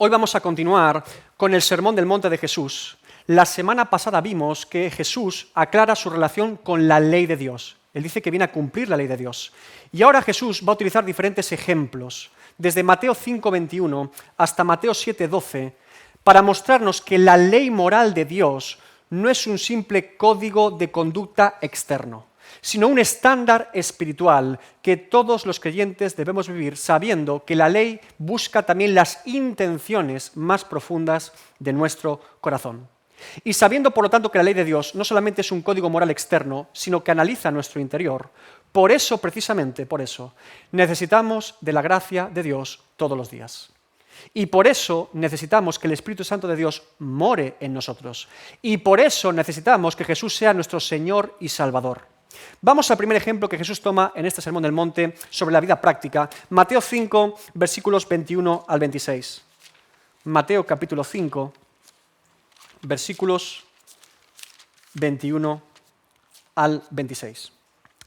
Hoy vamos a continuar con el Sermón del Monte de Jesús. La semana pasada vimos que Jesús aclara su relación con la ley de Dios. Él dice que viene a cumplir la ley de Dios. Y ahora Jesús va a utilizar diferentes ejemplos, desde Mateo 5:21 hasta Mateo 7:12, para mostrarnos que la ley moral de Dios no es un simple código de conducta externo, sino un estándar espiritual que todos los creyentes debemos vivir sabiendo que la ley busca también las intenciones más profundas de nuestro corazón. Y sabiendo, por lo tanto, que la ley de Dios no solamente es un código moral externo, sino que analiza nuestro interior, por eso, precisamente por eso, necesitamos de la gracia de Dios todos los días. Y por eso necesitamos que el Espíritu Santo de Dios more en nosotros. Y por eso necesitamos que Jesús sea nuestro Señor y Salvador. Vamos al primer ejemplo que Jesús toma en este Sermón del Monte sobre la vida práctica, Mateo 5, versículos 21 al 26. Mateo capítulo 5, versículos 21 al 26.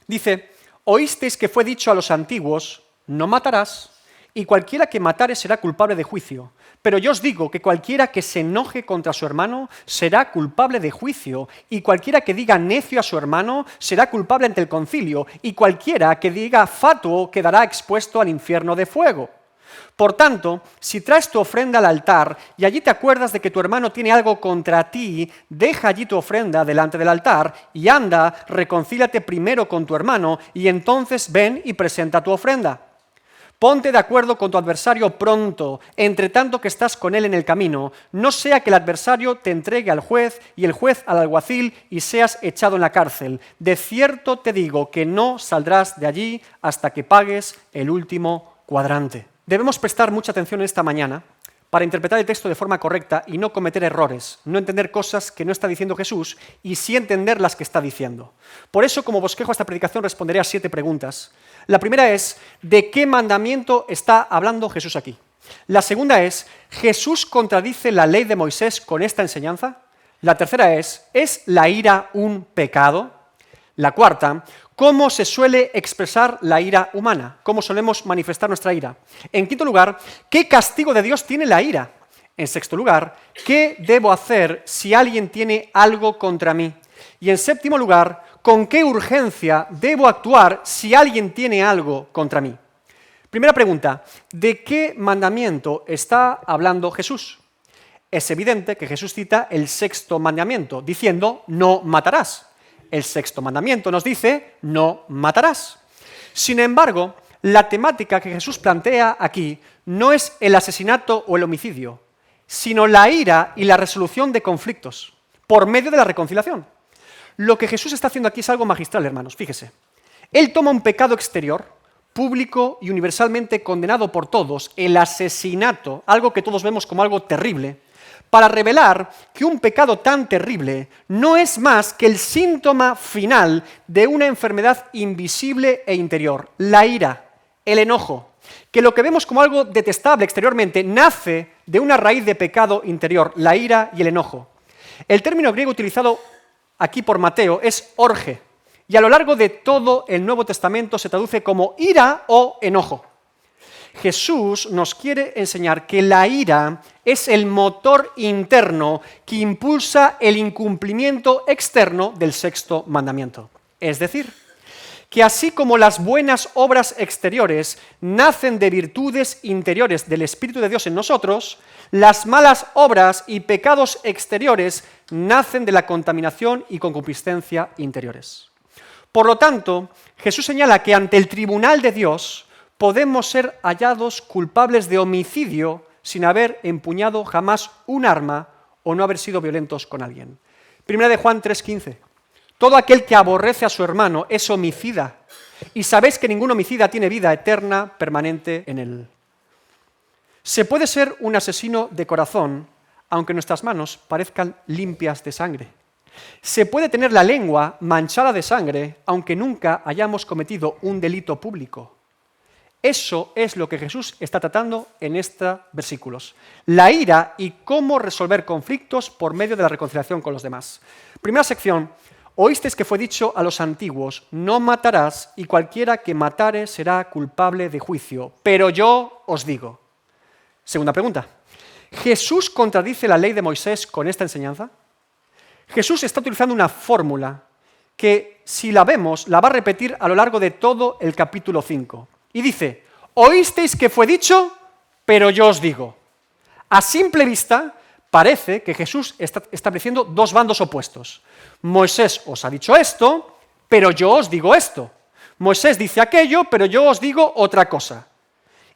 Dice: «Oísteis que fue dicho a los antiguos, no matarás, y cualquiera que matare será culpable de juicio. Pero yo os digo que cualquiera que se enoje contra su hermano será culpable de juicio, y cualquiera que diga necio a su hermano será culpable ante el concilio, y cualquiera que diga fatuo quedará expuesto al infierno de fuego. Por tanto, si traes tu ofrenda al altar y allí te acuerdas de que tu hermano tiene algo contra ti, deja allí tu ofrenda delante del altar y anda, reconcíliate primero con tu hermano y entonces ven y presenta tu ofrenda. Ponte de acuerdo con tu adversario pronto, entre tanto que estás con él en el camino, no sea que el adversario te entregue al juez y el juez al alguacil y seas echado en la cárcel. De cierto te digo que no saldrás de allí hasta que pagues el último cuadrante». Debemos prestar mucha atención esta mañana para interpretar el texto de forma correcta y no cometer errores, no entender cosas que no está diciendo Jesús y sí entender las que está diciendo. Por eso, como bosquejo a esta predicación, responderé a 7 preguntas. La primera es: ¿de qué mandamiento está hablando Jesús aquí? La segunda es: ¿Jesús contradice la ley de Moisés con esta enseñanza? La tercera es la ira un pecado? La cuarta: ¿cómo se suele expresar la ira humana? ¿Cómo solemos manifestar nuestra ira? En quinto lugar, ¿qué castigo de Dios tiene la ira? En sexto lugar, ¿qué debo hacer si alguien tiene algo contra mí? Y en séptimo lugar, ¿con qué urgencia debo actuar si alguien tiene algo contra mí? Primera pregunta: ¿de qué mandamiento está hablando Jesús? Es evidente que Jesús cita el sexto mandamiento, diciendo: no matarás. El sexto mandamiento nos dice: no matarás. Sin embargo, la temática que Jesús plantea aquí no es el asesinato o el homicidio, sino la ira y la resolución de conflictos por medio de la reconciliación. Lo que Jesús está haciendo aquí es algo magistral, hermanos, fíjese. Él toma un pecado exterior, público y universalmente condenado por todos, el asesinato, algo que todos vemos como algo terrible, para revelar que un pecado tan terrible no es más que el síntoma final de una enfermedad invisible e interior, la ira, el enojo, que lo que vemos como algo detestable exteriormente nace de una raíz de pecado interior, la ira y el enojo. El término griego utilizado aquí por Mateo es orge, y a lo largo de todo el Nuevo Testamento se traduce como ira o enojo. Jesús nos quiere enseñar que la ira es el motor interno que impulsa el incumplimiento externo del sexto mandamiento. Es decir, que así como las buenas obras exteriores nacen de virtudes interiores del Espíritu de Dios en nosotros, las malas obras y pecados exteriores nacen de la contaminación y concupiscencia interiores. Por lo tanto, Jesús señala que ante el tribunal de Dios podemos ser hallados culpables de homicidio sin haber empuñado jamás un arma o no haber sido violentos con alguien. Primera de Juan 3:15. Todo aquel que aborrece a su hermano es homicida, y sabéis que ningún homicida tiene vida eterna permanente en él. Se puede ser un asesino de corazón, aunque nuestras manos parezcan limpias de sangre. Se puede tener la lengua manchada de sangre, aunque nunca hayamos cometido un delito público. Eso es lo que Jesús está tratando en estos versículos. La ira y cómo resolver conflictos por medio de la reconciliación con los demás. Primera sección: oísteis que fue dicho a los antiguos, no matarás, y cualquiera que matare será culpable de juicio. Pero yo os digo. Segunda pregunta: ¿Jesús contradice la ley de Moisés con esta enseñanza? Jesús está utilizando una fórmula que, si la vemos, la va a repetir a lo largo de todo el capítulo 5. Y dice, oísteis que fue dicho, pero yo os digo. A simple vista, parece que Jesús está estableciendo dos bandos opuestos. Moisés os ha dicho esto, pero yo os digo esto. Moisés dice aquello, pero yo os digo otra cosa.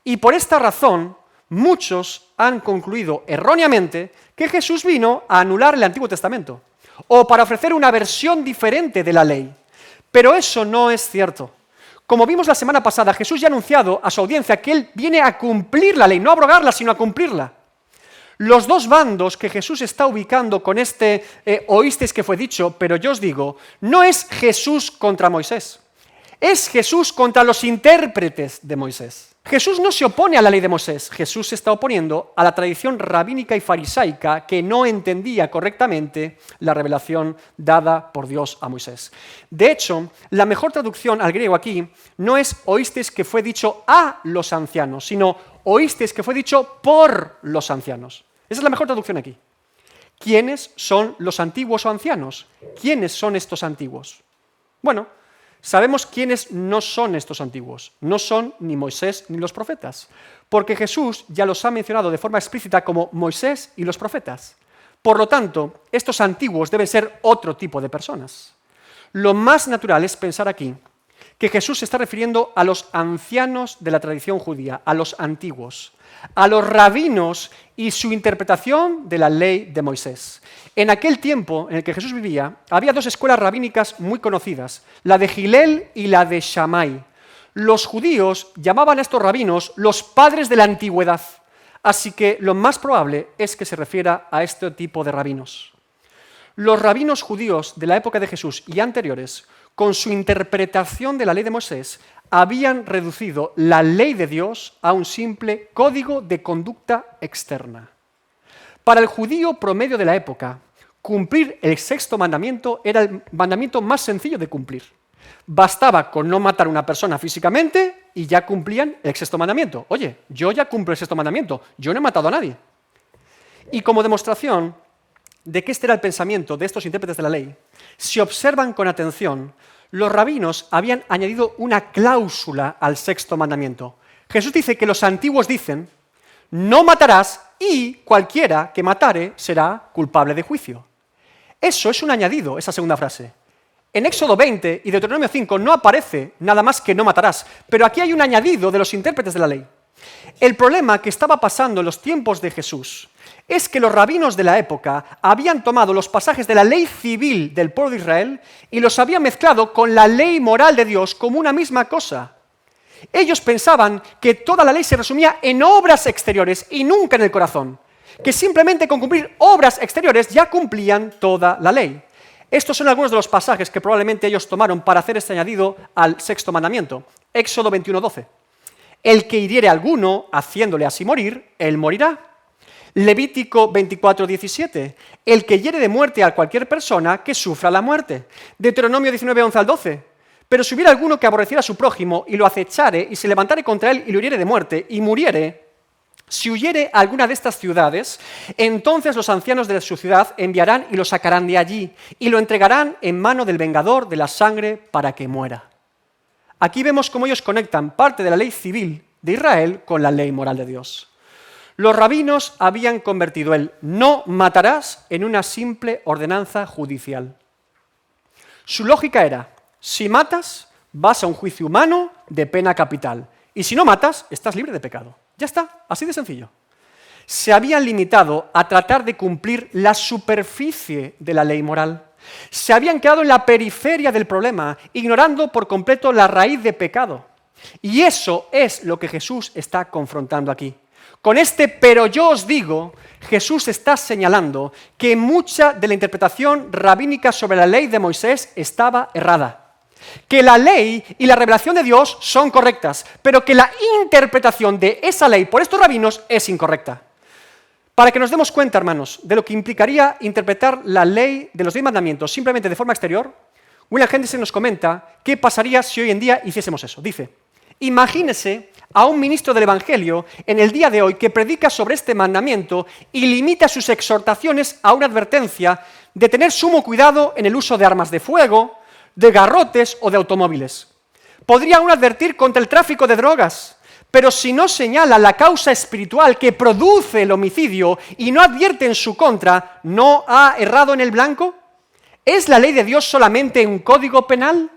Y por esta razón, muchos han concluido erróneamente que Jesús vino a anular el Antiguo Testamento, o para ofrecer una versión diferente de la ley. Pero eso no es cierto. Como vimos la semana pasada, Jesús ya ha anunciado a su audiencia que Él viene a cumplir la ley, no a abrogarla, sino a cumplirla. Los dos bandos que Jesús está ubicando con este oísteis que fue dicho, pero yo os digo, no es Jesús contra Moisés, es Jesús contra los intérpretes de Moisés. Jesús no se opone a la ley de Moisés, Jesús se está oponiendo a la tradición rabínica y farisaica que no entendía correctamente la revelación dada por Dios a Moisés. De hecho, la mejor traducción al griego aquí no es oísteis que fue dicho a los ancianos, sino oísteis que fue dicho por los ancianos. Esa es la mejor traducción aquí. ¿Quiénes son los antiguos o ancianos? ¿Quiénes son estos antiguos? Bueno, sabemos quiénes no son estos antiguos. No son ni Moisés ni los profetas, porque Jesús ya los ha mencionado de forma explícita como Moisés y los profetas. Por lo tanto, estos antiguos deben ser otro tipo de personas. Lo más natural es pensar aquí que Jesús se está refiriendo a los ancianos de la tradición judía, a los antiguos, a los rabinos y su interpretación de la ley de Moisés. En aquel tiempo en el que Jesús vivía, había dos escuelas rabínicas muy conocidas, la de Gilel y la de Shammai. Los judíos llamaban a estos rabinos los padres de la antigüedad, así que lo más probable es que se refiera a este tipo de rabinos. Los rabinos judíos de la época de Jesús y anteriores, con su interpretación de la ley de Moisés, habían reducido la ley de Dios a un simple código de conducta externa. Para el judío promedio de la época, cumplir el sexto mandamiento era el mandamiento más sencillo de cumplir. Bastaba con no matar a una persona físicamente y ya cumplían el sexto mandamiento. Oye, yo ya cumplo el sexto mandamiento, yo no he matado a nadie. Y como demostración de que este era el pensamiento de estos intérpretes de la ley, si observan con atención, los rabinos habían añadido una cláusula al sexto mandamiento. Jesús dice que los antiguos dicen, no matarás y cualquiera que matare será culpable de juicio. Eso es un añadido, esa segunda frase. En Éxodo 20 y Deuteronomio 5 no aparece nada más que no matarás, pero aquí hay un añadido de los intérpretes de la ley. El problema que estaba pasando en los tiempos de Jesús es que los rabinos de la época habían tomado los pasajes de la ley civil del pueblo de Israel y los habían mezclado con la ley moral de Dios como una misma cosa. Ellos pensaban que toda la ley se resumía en obras exteriores y nunca en el corazón, que simplemente con cumplir obras exteriores ya cumplían toda la ley. Estos son algunos de los pasajes que probablemente ellos tomaron para hacer este añadido al sexto mandamiento. Éxodo 21:12. El que hiriere a alguno, haciéndole así morir, él morirá. Levítico 24:17. El que hiere de muerte a cualquier persona, que sufra la muerte. Deuteronomio 19:11 al 12. Pero si hubiera alguno que aborreciera a su prójimo y lo acechare y se levantare contra él y lo hiriere de muerte y muriere, si huyere a alguna de estas ciudades, entonces los ancianos de su ciudad enviarán y lo sacarán de allí y lo entregarán en mano del vengador de la sangre para que muera. Aquí vemos cómo ellos conectan parte de la ley civil de Israel con la ley moral de Dios. Los rabinos habían convertido el no matarás en una simple ordenanza judicial. Su lógica era, si matas, vas a un juicio humano de pena capital. Y si no matas, estás libre de pecado. Ya está, así de sencillo. Se habían limitado a tratar de cumplir la superficie de la ley moral. Se habían quedado en la periferia del problema, ignorando por completo la raíz de pecado. Y eso es lo que Jesús está confrontando aquí. Con este pero yo os digo, Jesús está señalando que mucha de la interpretación rabínica sobre la ley de Moisés estaba errada. Que la ley y la revelación de Dios son correctas, pero que la interpretación de esa ley por estos rabinos es incorrecta. Para que nos demos cuenta, hermanos, de lo que implicaría interpretar la ley de los 10 mandamientos simplemente de forma exterior, William Henderson nos comenta qué pasaría si hoy en día hiciésemos eso. Dice, imagínese a un ministro del Evangelio en el día de hoy que predica sobre este mandamiento y limita sus exhortaciones a una advertencia de tener sumo cuidado en el uso de armas de fuego, de garrotes o de automóviles. Podría aún advertir contra el tráfico de drogas, pero si no señala la causa espiritual que produce el homicidio y no advierte en su contra, ¿no ha errado en el blanco? ¿Es la ley de Dios solamente un código penal?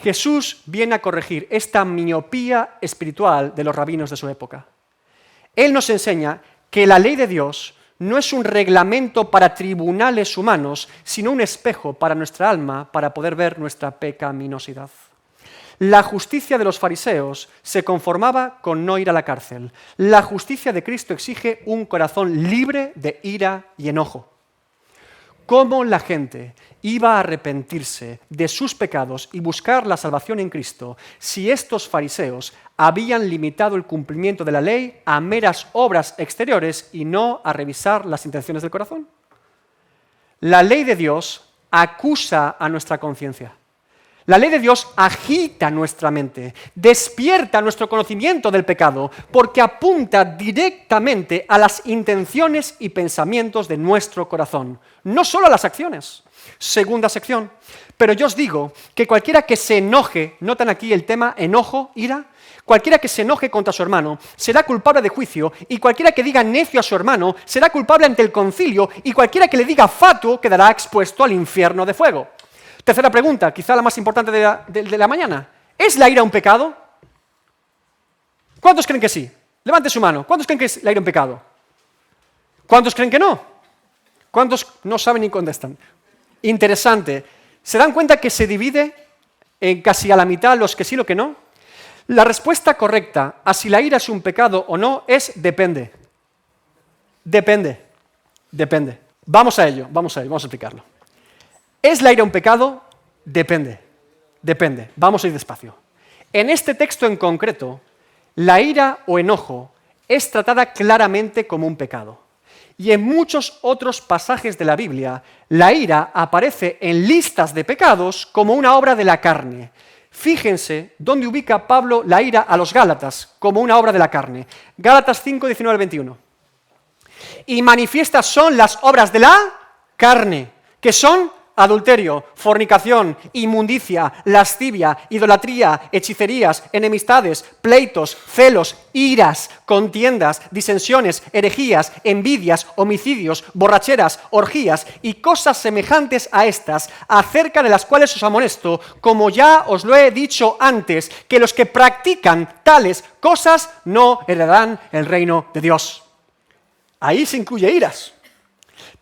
Jesús viene a corregir esta miopía espiritual de los rabinos de su época. Él nos enseña que la ley de Dios no es un reglamento para tribunales humanos, sino un espejo para nuestra alma para poder ver nuestra pecaminosidad. La justicia de los fariseos se conformaba con no ir a la cárcel. La justicia de Cristo exige un corazón libre de ira y enojo. ¿Cómo la gente iba a arrepentirse de sus pecados y buscar la salvación en Cristo si estos fariseos habían limitado el cumplimiento de la ley a meras obras exteriores y no a revisar las intenciones del corazón? La ley de Dios acusa a nuestra conciencia. La ley de Dios agita nuestra mente, despierta nuestro conocimiento del pecado, porque apunta directamente a las intenciones y pensamientos de nuestro corazón, no solo a las acciones. Segunda sección. Pero yo os digo que cualquiera que se enoje, notan aquí el tema enojo, ira, cualquiera que se enoje contra su hermano será culpable de juicio, y cualquiera que diga necio a su hermano será culpable ante el concilio, y cualquiera que le diga fatuo quedará expuesto al infierno de fuego. Tercera pregunta, quizá la más importante de la mañana. ¿Es la ira un pecado? ¿Cuántos creen que sí? Levante su mano. ¿Cuántos creen que es la ira un pecado? ¿Cuántos creen que no? ¿Cuántos no saben ni contestan? Interesante. ¿Se dan cuenta que se divide en casi a la mitad los que sí y los que no? La respuesta correcta a si la ira es un pecado o no es depende. Depende. Vamos a ello, vamos a explicarlo. ¿Es la ira un pecado? Depende. Vamos a ir despacio. En este texto en concreto, la ira o enojo es tratada claramente como un pecado. Y en muchos otros pasajes de la Biblia, la ira aparece en listas de pecados como una obra de la carne. Fíjense dónde ubica Pablo la ira a los Gálatas como una obra de la carne. Gálatas 5, 19 al 21. Y manifiestas son las obras de la carne, que son adulterio, fornicación, inmundicia, lascivia, idolatría, hechicerías, enemistades, pleitos, celos, iras, contiendas, disensiones, herejías, envidias, homicidios, borracheras, orgías y cosas semejantes a estas, acerca de las cuales os amonesto, como ya os lo he dicho antes, que los que practican tales cosas no heredarán el reino de Dios. Ahí se incluye iras.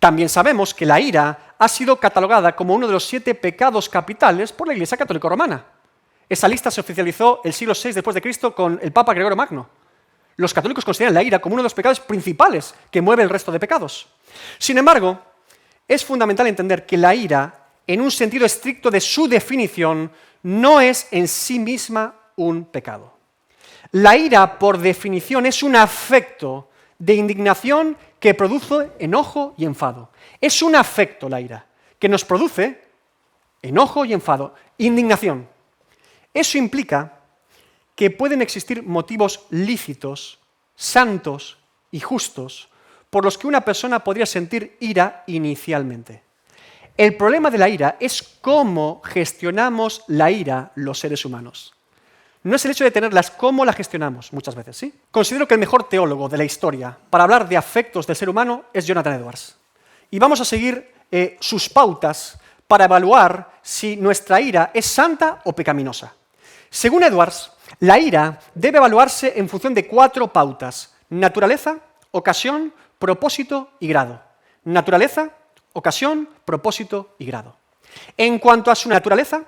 También sabemos que la ira ha sido catalogada como uno de los 7 pecados capitales por la Iglesia Católica Romana. Esa lista se oficializó el siglo VI después de Cristo con el Papa Gregorio Magno. Los católicos consideran la ira como uno de los pecados principales que mueve el resto de pecados. Sin embargo, es fundamental entender que la ira, en un sentido estricto de su definición, no es en sí misma un pecado. La ira, por definición, es un afecto de indignación que produce enojo y enfado. Es un afecto la ira, que nos produce enojo y enfado, indignación. Eso implica que pueden existir motivos lícitos, santos y justos por los que una persona podría sentir ira inicialmente. El problema de la ira es cómo gestionamos la ira los seres humanos. No es el hecho de tenerlas, cómo la gestionamos muchas veces, ¿sí? Considero que el mejor teólogo de la historia para hablar de afectos del ser humano es Jonathan Edwards. Y vamos a seguir sus pautas para evaluar si nuestra ira es santa o pecaminosa. Según Edwards, la ira debe evaluarse en función de 4 pautas: naturaleza, ocasión, propósito y grado. Naturaleza, ocasión, propósito y grado. En cuanto a su naturaleza,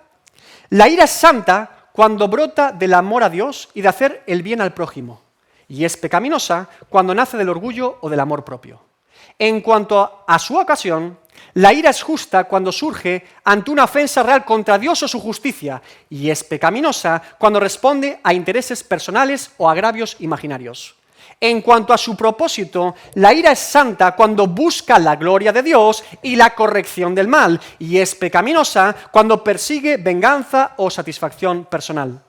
la ira es santa cuando brota del amor a Dios y de hacer el bien al prójimo, y es pecaminosa cuando nace del orgullo o del amor propio. En cuanto a su ocasión, la ira es justa cuando surge ante una ofensa real contra Dios o su justicia, y es pecaminosa cuando responde a intereses personales o agravios imaginarios. En cuanto a su propósito, la ira es santa cuando busca la gloria de Dios y la corrección del mal, y es pecaminosa cuando persigue venganza o satisfacción personal.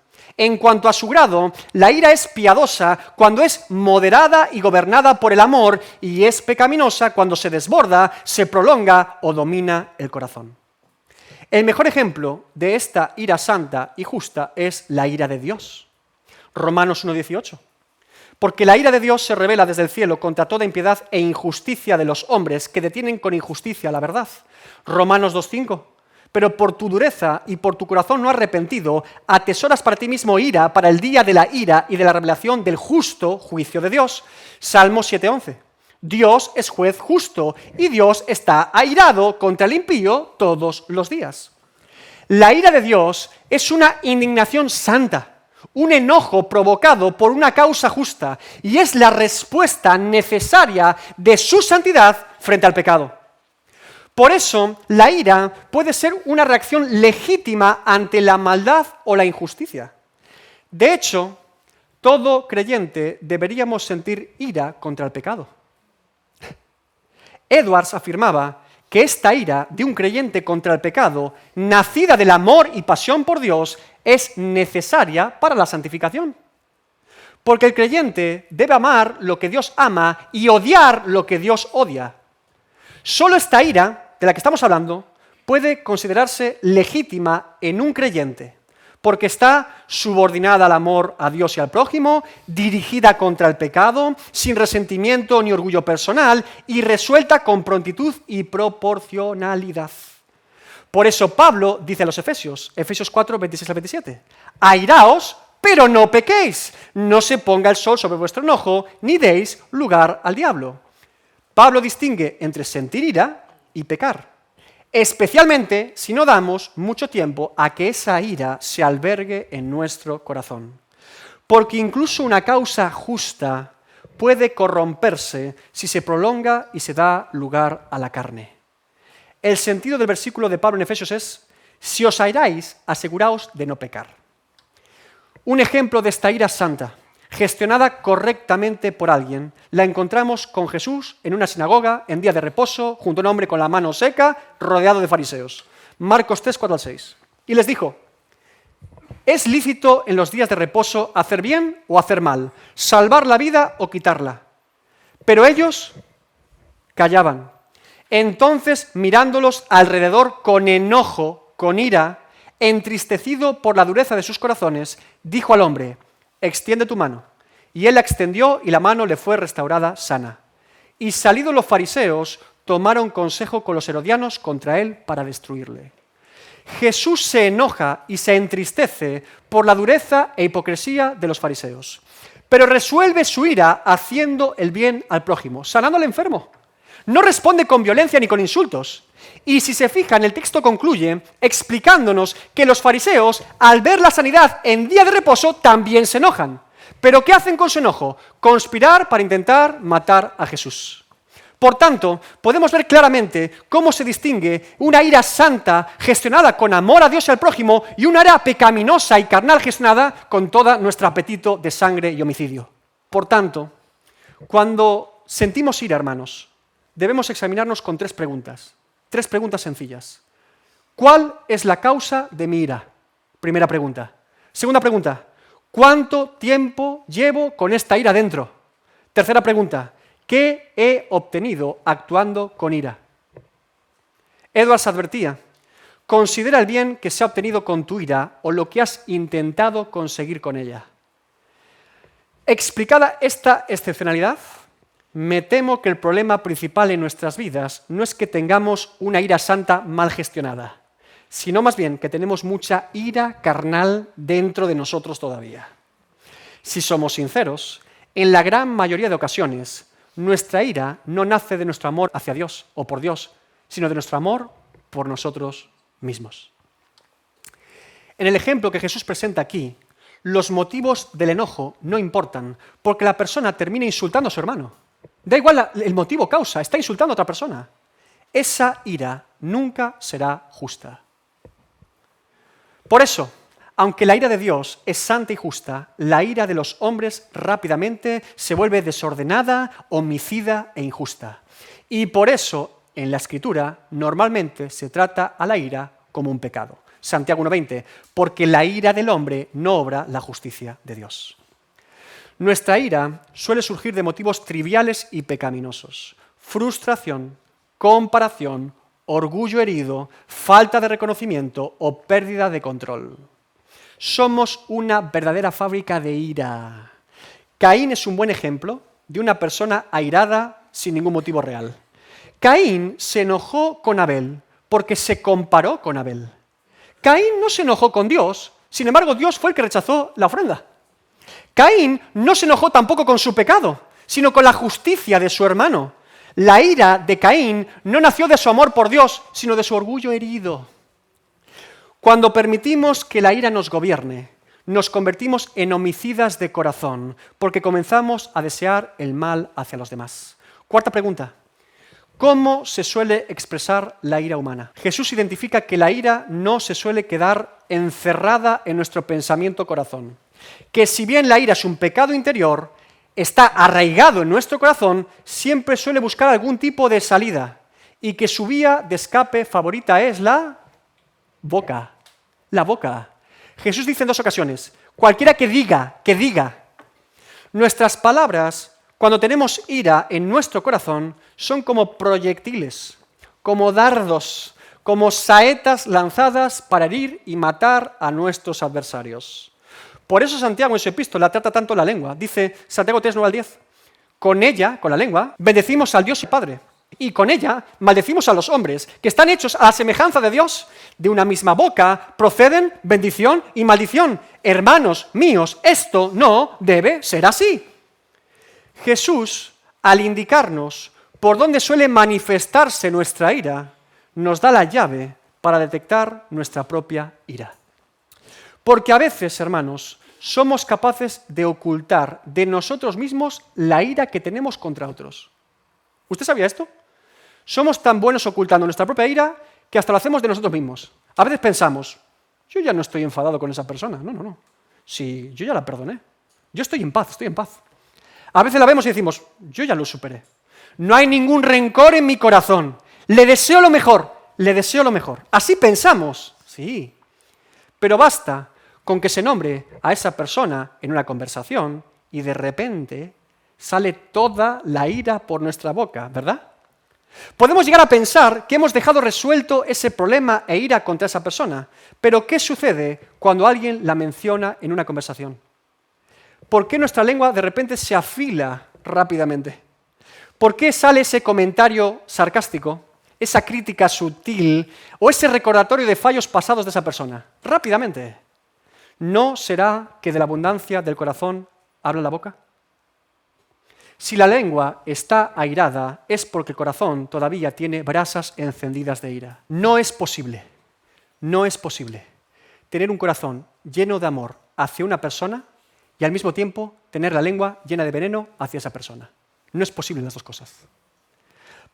En cuanto a su grado, la ira es piadosa cuando es moderada y gobernada por el amor, y es pecaminosa cuando se desborda, se prolonga o domina el corazón. El mejor ejemplo de esta ira santa y justa es la ira de Dios. Romanos 1:18. Porque la ira de Dios se revela desde el cielo contra toda impiedad e injusticia de los hombres que detienen con injusticia la verdad. Romanos 2:5. Pero por tu dureza y por tu corazón no arrepentido, atesoras para ti mismo ira para el día de la ira y de la revelación del justo juicio de Dios. Salmo 7:11. Dios es juez justo y Dios está airado contra el impío todos los días. La ira de Dios es una indignación santa, un enojo provocado por una causa justa, y es la respuesta necesaria de su santidad frente al pecado. Por eso, la ira puede ser una reacción legítima ante la maldad o la injusticia. De hecho, todo creyente deberíamos sentir ira contra el pecado. Edwards afirmaba que esta ira de un creyente contra el pecado, nacida del amor y pasión por Dios, es necesaria para la santificación. Porque el creyente debe amar lo que Dios ama y odiar lo que Dios odia. Solo esta ira, de la que estamos hablando, puede considerarse legítima en un creyente, porque está subordinada al amor a Dios y al prójimo, dirigida contra el pecado, sin resentimiento ni orgullo personal, y resuelta con prontitud y proporcionalidad. Por eso Pablo dice a los Efesios 4, 26 al 27, airaos, pero no pequéis, no se ponga el sol sobre vuestro enojo, ni deis lugar al diablo. Pablo distingue entre sentir ira y pecar, especialmente si no damos mucho tiempo a que esa ira se albergue en nuestro corazón. Porque incluso una causa justa puede corromperse si se prolonga y se da lugar a la carne. El sentido del versículo de Pablo en Efesios es: si os airáis, aseguraos de no pecar. Un ejemplo de esta ira santa, gestionada correctamente por alguien, la encontramos con Jesús en una sinagoga en día de reposo, junto a un hombre con la mano seca, rodeado de fariseos. Marcos 3, 4 al 6. Y les dijo: ¿es lícito en los días de reposo hacer bien o hacer mal, salvar la vida o quitarla? Pero ellos callaban. Entonces, mirándolos alrededor con enojo, con ira, entristecido por la dureza de sus corazones, dijo al hombre: extiende tu mano. Y él la extendió y la mano le fue restaurada sana. Y salidos los fariseos, tomaron consejo con los herodianos contra él para destruirle. Jesús se enoja y se entristece por la dureza e hipocresía de los fariseos, pero resuelve su ira haciendo el bien al prójimo, sanando al enfermo. No responde con violencia ni con insultos. Y si se fijan, el texto concluye explicándonos que los fariseos, al ver la sanidad en día de reposo, también se enojan. ¿Pero qué hacen con su enojo? Conspirar para intentar matar a Jesús. Por tanto, podemos ver claramente cómo se distingue una ira santa gestionada con amor a Dios y al prójimo y una ira pecaminosa y carnal gestionada con todo nuestro apetito de sangre y homicidio. Por tanto, cuando sentimos ira, hermanos, debemos examinarnos con tres preguntas sencillas. ¿Cuál es la causa de mi ira? Primera pregunta. Segunda pregunta, ¿cuánto tiempo llevo con esta ira dentro? Tercera pregunta, ¿qué he obtenido actuando con ira? Edwards advertía: considera el bien que se ha obtenido con tu ira o lo que has intentado conseguir con ella. Explicada esta excepcionalidad, me temo que el problema principal en nuestras vidas no es que tengamos una ira santa mal gestionada, sino más bien que tenemos mucha ira carnal dentro de nosotros todavía. Si somos sinceros, en la gran mayoría de ocasiones, nuestra ira no nace de nuestro amor hacia Dios o por Dios, sino de nuestro amor por nosotros mismos. En el ejemplo que Jesús presenta aquí, los motivos del enojo no importan, porque la persona termina insultando a su hermano. Da igual el motivo, causa, está insultando a otra persona. Esa ira nunca será justa. Por eso, aunque la ira de Dios es santa y justa, la ira de los hombres rápidamente se vuelve desordenada, homicida e injusta. Y por eso, en la Escritura, normalmente se trata a la ira como un pecado. Santiago 1:20, porque la ira del hombre no obra la justicia de Dios. Nuestra ira suele surgir de motivos triviales y pecaminosos. Frustración, comparación, orgullo herido, falta de reconocimiento o pérdida de control. Somos una verdadera fábrica de ira. Caín es un buen ejemplo de una persona airada sin ningún motivo real. Caín se enojó con Abel porque se comparó con Abel. Caín no se enojó con Dios, sin embargo Dios fue el que rechazó la ofrenda. Caín no se enojó tampoco con su pecado, sino con la justicia de su hermano. La ira de Caín no nació de su amor por Dios, sino de su orgullo herido. Cuando permitimos que la ira nos gobierne, nos convertimos en homicidas de corazón, porque comenzamos a desear el mal hacia los demás. Cuarta pregunta. ¿Cómo se suele expresar la ira humana? Jesús identifica que la ira no se suele quedar encerrada en nuestro pensamiento corazón. Que si bien la ira es un pecado interior, está arraigado en nuestro corazón, siempre suele buscar algún tipo de salida y que su vía de escape favorita es la boca. La boca. Jesús dice en 2 ocasiones, cualquiera que diga. Nuestras palabras, cuando tenemos ira en nuestro corazón, son como proyectiles, como dardos, como saetas lanzadas para herir y matar a nuestros adversarios. Por eso Santiago en su epístola trata tanto la lengua. Dice Santiago 3, 9 al 10, con ella, con la lengua, bendecimos al Dios y Padre, y con ella maldecimos a los hombres, que están hechos a la semejanza de Dios. De una misma boca proceden bendición y maldición. Hermanos míos, esto no debe ser así. Jesús, al indicarnos por dónde suele manifestarse nuestra ira, nos da la llave para detectar nuestra propia ira. Porque a veces, hermanos, somos capaces de ocultar de nosotros mismos la ira que tenemos contra otros. ¿Usted sabía esto? Somos tan buenos ocultando nuestra propia ira que hasta lo hacemos de nosotros mismos. A veces pensamos, yo ya no estoy enfadado con esa persona. No. Si yo ya la perdoné. Yo estoy en paz. A veces la vemos y decimos, yo ya lo superé. No hay ningún rencor en mi corazón. Le deseo lo mejor. Así pensamos, sí. Pero basta con que se nombre a esa persona en una conversación y de repente sale toda la ira por nuestra boca, ¿verdad? Podemos llegar a pensar que hemos dejado resuelto ese problema e ira contra esa persona, pero ¿qué sucede cuando alguien la menciona en una conversación? ¿Por qué nuestra lengua de repente se afila rápidamente? ¿Por qué sale ese comentario sarcástico, esa crítica sutil o ese recordatorio de fallos pasados de esa persona? Rápidamente. ¿No será que de la abundancia del corazón habla la boca? Si la lengua está airada, es porque el corazón todavía tiene brasas encendidas de ira. No es posible tener un corazón lleno de amor hacia una persona y al mismo tiempo tener la lengua llena de veneno hacia esa persona. No es posible las dos cosas.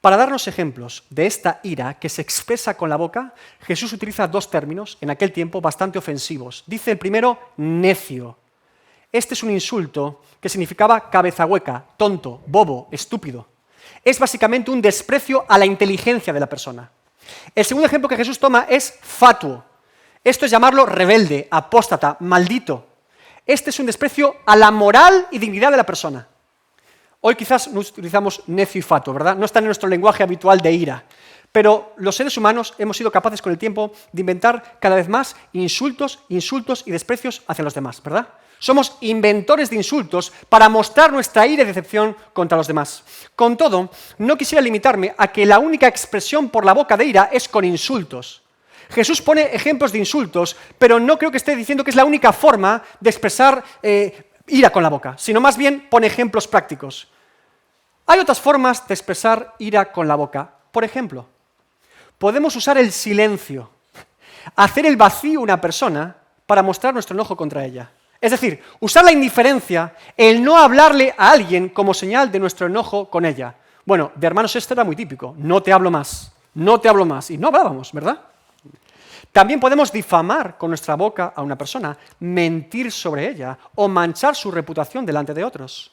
Para darnos ejemplos de esta ira que se expresa con la boca, Jesús utiliza 2 términos en aquel tiempo bastante ofensivos. Dice el primero, necio. Este es un insulto que significaba cabeza hueca, tonto, bobo, estúpido. Es básicamente un desprecio a la inteligencia de la persona. El segundo ejemplo que Jesús toma es fatuo. Esto es llamarlo rebelde, apóstata, maldito. Este es un desprecio a la moral y dignidad de la persona. Hoy quizás no utilizamos necio y fatuo, ¿verdad? No está en nuestro lenguaje habitual de ira. Pero los seres humanos hemos sido capaces con el tiempo de inventar cada vez más insultos y desprecios hacia los demás, ¿verdad? Somos inventores de insultos para mostrar nuestra ira y decepción contra los demás. Con todo, no quisiera limitarme a que la única expresión por la boca de ira es con insultos. Jesús pone ejemplos de insultos, pero no creo que esté diciendo que es la única forma de expresar ira con la boca, sino más bien pone ejemplos prácticos. Hay otras formas de expresar ira con la boca. Por ejemplo, podemos usar el silencio, hacer el vacío a una persona para mostrar nuestro enojo contra ella. Es decir, usar la indiferencia, el no hablarle a alguien como señal de nuestro enojo con ella. Bueno, de hermanos esto era muy típico, no te hablo más, y no hablábamos, ¿verdad? También podemos difamar con nuestra boca a una persona, mentir sobre ella o manchar su reputación delante de otros.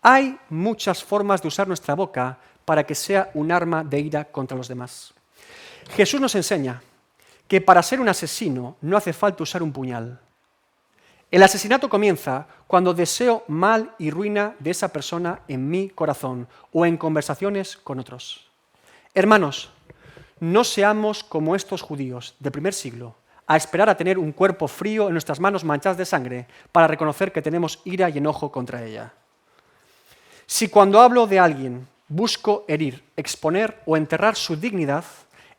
Hay muchas formas de usar nuestra boca para que sea un arma de ira contra los demás. Jesús nos enseña que para ser un asesino no hace falta usar un puñal. El asesinato comienza cuando deseo mal y ruina de esa persona en mi corazón o en conversaciones con otros. Hermanos, no seamos como estos judíos del primer siglo, a esperar a tener un cuerpo frío en nuestras manos manchadas de sangre para reconocer que tenemos ira y enojo contra ella. Si cuando hablo de alguien busco herir, exponer o enterrar su dignidad,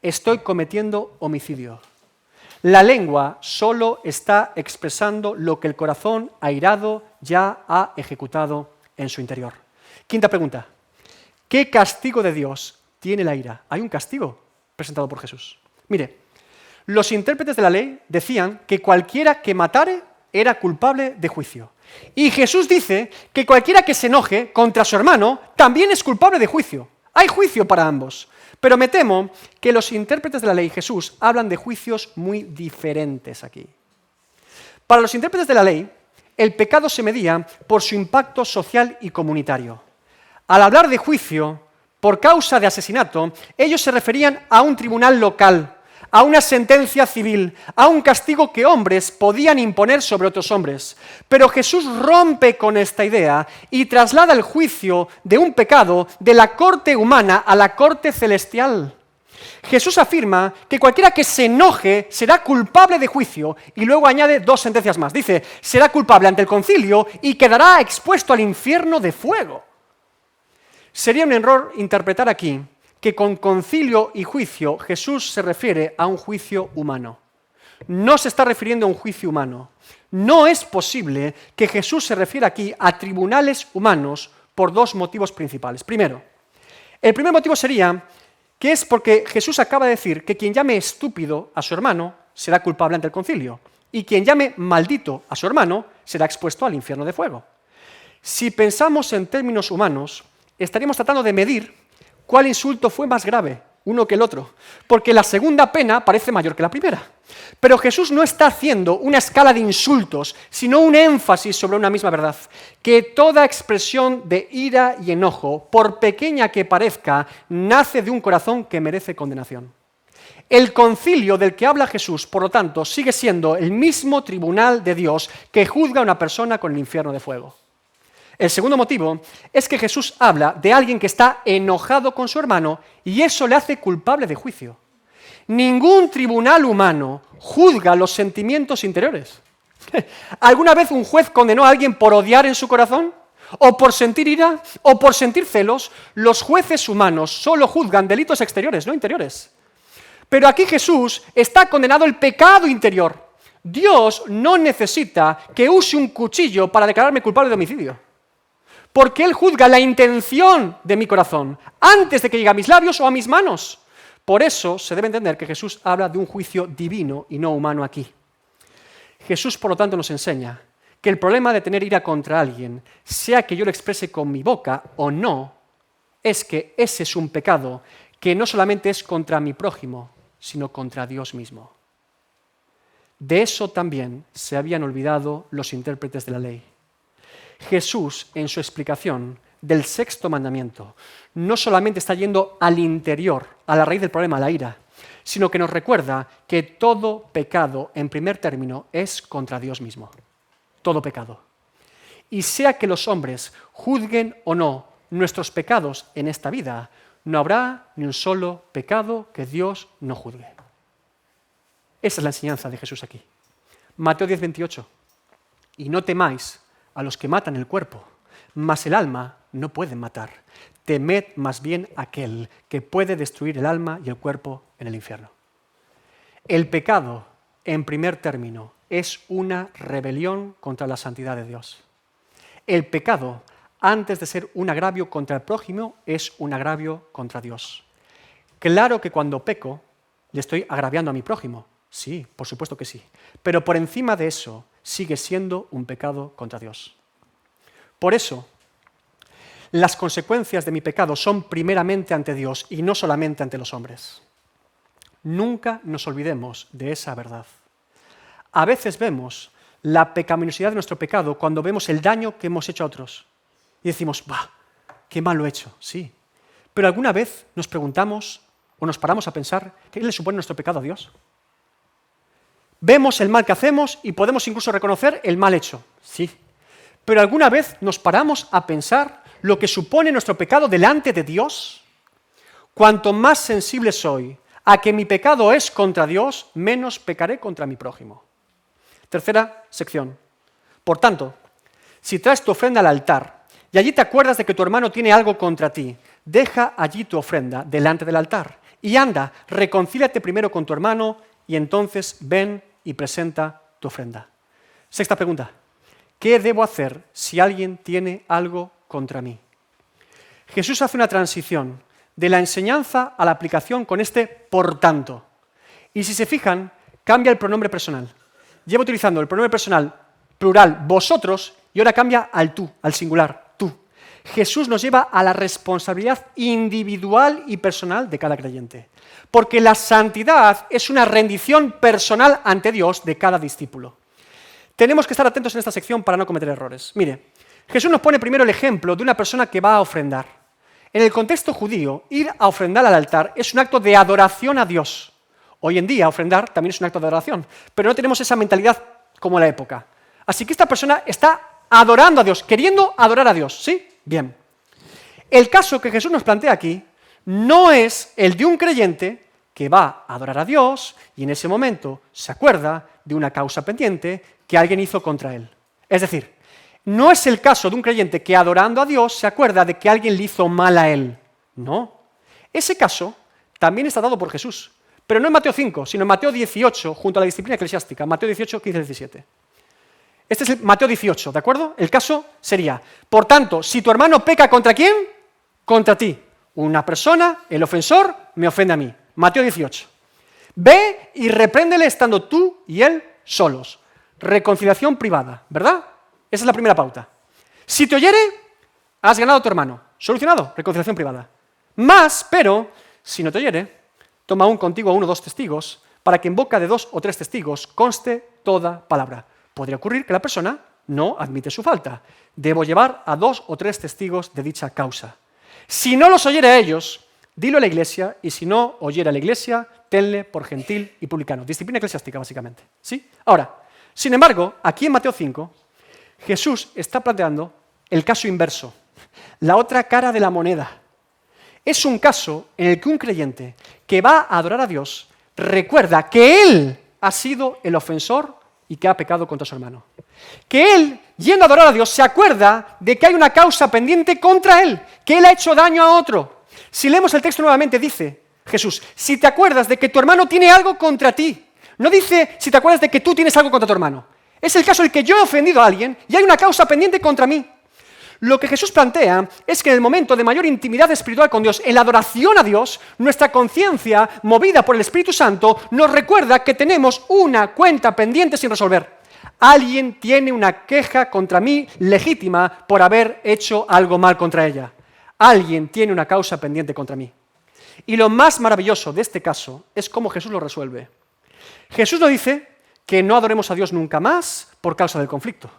estoy cometiendo homicidio. La lengua solo está expresando lo que el corazón airado ya ha ejecutado en su interior. Quinta pregunta. ¿Qué castigo de Dios tiene la ira? Hay un castigo presentado por Jesús. Mire, los intérpretes de la ley decían que cualquiera que matare era culpable de juicio. Y Jesús dice que cualquiera que se enoje contra su hermano también es culpable de juicio. Hay juicio para ambos. Pero me temo que los intérpretes de la ley y Jesús hablan de juicios muy diferentes aquí. Para los intérpretes de la ley, el pecado se medía por su impacto social y comunitario. Al hablar de juicio por causa de asesinato, ellos se referían a un tribunal local, a una sentencia civil, a un castigo que hombres podían imponer sobre otros hombres. Pero Jesús rompe con esta idea y traslada el juicio de un pecado de la corte humana a la corte celestial. Jesús afirma que cualquiera que se enoje será culpable de juicio y luego añade dos sentencias más. Dice, será culpable ante el concilio y quedará expuesto al infierno de fuego. Sería un error interpretar aquí que con concilio y juicio Jesús se refiere a un juicio humano. No se está refiriendo a un juicio humano. No es posible que Jesús se refiera aquí a tribunales humanos por dos motivos principales. Primero, el primer motivo sería que es porque Jesús acaba de decir que quien llame estúpido a su hermano será culpable ante el concilio y quien llame maldito a su hermano será expuesto al infierno de fuego. Si pensamos en términos humanos, estaríamos tratando de medir ¿cuál insulto fue más grave, uno que el otro? Porque la segunda pena parece mayor que la primera. Pero Jesús no está haciendo una escala de insultos, sino un énfasis sobre una misma verdad, que toda expresión de ira y enojo, por pequeña que parezca, nace de un corazón que merece condenación. El concilio del que habla Jesús, por lo tanto, sigue siendo el mismo tribunal de Dios que juzga a una persona con el infierno de fuego. El segundo motivo es que Jesús habla de alguien que está enojado con su hermano y eso le hace culpable de juicio. Ningún tribunal humano juzga los sentimientos interiores. ¿Alguna vez un juez condenó a alguien por odiar en su corazón? ¿O por sentir ira? ¿O por sentir celos? Los jueces humanos solo juzgan delitos exteriores, no interiores. Pero aquí Jesús está condenado el pecado interior. Dios no necesita que use un cuchillo para declararme culpable de homicidio. Porque Él juzga la intención de mi corazón antes de que llegue a mis labios o a mis manos. Por eso se debe entender que Jesús habla de un juicio divino y no humano aquí. Jesús, por lo tanto, nos enseña que el problema de tener ira contra alguien, sea que yo lo exprese con mi boca o no, es que ese es un pecado que no solamente es contra mi prójimo, sino contra Dios mismo. De eso también se habían olvidado los intérpretes de la ley. Jesús, en su explicación del sexto mandamiento, no solamente está yendo al interior, a la raíz del problema, a la ira, sino que nos recuerda que todo pecado, en primer término, es contra Dios mismo. Todo pecado. Y sea que los hombres juzguen o no nuestros pecados en esta vida, no habrá ni un solo pecado que Dios no juzgue. Esa es la enseñanza de Jesús aquí. Mateo 10:28. Y no temáis a los que matan el cuerpo, mas el alma no pueden matar. Temed más bien aquel que puede destruir el alma y el cuerpo en el infierno. El pecado, en primer término, es una rebelión contra la santidad de Dios. El pecado, antes de ser un agravio contra el prójimo, es un agravio contra Dios. Claro que cuando peco, le estoy agraviando a mi prójimo. Sí, por supuesto que sí. Pero por encima de eso, sigue siendo un pecado contra Dios. Por eso, las consecuencias de mi pecado son primeramente ante Dios y no solamente ante los hombres. Nunca nos olvidemos de esa verdad. A veces vemos la pecaminosidad de nuestro pecado cuando vemos el daño que hemos hecho a otros. Y decimos, ¡bah! ¡Qué mal lo he hecho! Sí. Pero ¿alguna vez nos preguntamos o nos paramos a pensar qué le supone nuestro pecado a Dios? Vemos el mal que hacemos y podemos incluso reconocer el mal hecho. Sí. Pero ¿alguna vez nos paramos a pensar lo que supone nuestro pecado delante de Dios? Cuanto más sensible soy a que mi pecado es contra Dios, menos pecaré contra mi prójimo. Tercera sección. Por tanto, si traes tu ofrenda al altar y allí te acuerdas de que tu hermano tiene algo contra ti, deja allí tu ofrenda delante del altar y anda, reconcíliate primero con tu hermano y entonces ven y presenta tu ofrenda. Sexta pregunta. ¿Qué debo hacer si alguien tiene algo contra mí? Jesús hace una transición de la enseñanza a la aplicación con este por tanto. Y si se fijan, cambia el pronombre personal. Lleva utilizando el pronombre personal plural, vosotros, y ahora cambia al tú, al singular, tú. Jesús nos lleva a la responsabilidad individual y personal de cada creyente. Porque la santidad es una rendición personal ante Dios de cada discípulo. Tenemos que estar atentos en esta sección para no cometer errores. Mire, Jesús nos pone primero el ejemplo de una persona que va a ofrendar. En el contexto judío, ir a ofrendar al altar es un acto de adoración a Dios. Hoy en día, ofrendar también es un acto de adoración, pero no tenemos esa mentalidad como en la época. Así que esta persona está adorando a Dios, queriendo adorar a Dios, ¿sí? Bien. El caso que Jesús nos plantea aquí no es el de un creyente que va a adorar a Dios y en ese momento se acuerda de una causa pendiente que alguien hizo contra él. Es decir, no es el caso de un creyente que adorando a Dios se acuerda de que alguien le hizo mal a él. No. Ese caso también está dado por Jesús, pero no en Mateo 5, sino en Mateo 18, junto a la disciplina eclesiástica, Mateo 18, 15, 17. Este es el Mateo 18, ¿de acuerdo? El caso sería, por tanto, si tu hermano peca ¿contra quién? Contra ti. Una persona, el ofensor, me ofende a mí. Mateo 18. Ve y repréndele estando tú y él solos. Reconciliación privada, ¿verdad? Esa es la primera pauta. Si te oyere, has ganado a tu hermano. Solucionado, reconciliación privada. Más, pero, si no te oyere, toma aún contigo a 1 o 2 testigos, para que en boca de 2 o 3 testigos conste toda palabra. Podría ocurrir que la persona no admite su falta. Debo llevar a 2 o 3 testigos de dicha causa. Si no los oyere a ellos, dilo a la iglesia, y si no oyere a la iglesia, tenle por gentil y publicano. Disciplina eclesiástica, básicamente. ¿Sí? Ahora, sin embargo, aquí en Mateo 5, Jesús está planteando el caso inverso, la otra cara de la moneda. Es un caso en el que un creyente que va a adorar a Dios recuerda que él ha sido el ofensor y que ha pecado contra su hermano. Que él, yendo a adorar a Dios, se acuerda de que hay una causa pendiente contra él, que él ha hecho daño a otro. Si leemos el texto nuevamente, dice Jesús, si te acuerdas de que tu hermano tiene algo contra ti, no dice si te acuerdas de que tú tienes algo contra tu hermano. Es el caso en el que yo he ofendido a alguien y hay una causa pendiente contra mí. Lo que Jesús plantea es que en el momento de mayor intimidad espiritual con Dios, en la adoración a Dios, nuestra conciencia, movida por el Espíritu Santo, nos recuerda que tenemos una cuenta pendiente sin resolver. Alguien tiene una queja contra mí legítima por haber hecho algo mal contra ella. Alguien tiene una causa pendiente contra mí. Y lo más maravilloso de este caso es cómo Jesús lo resuelve. Jesús no dice que no adoremos a Dios nunca más por causa del conflicto.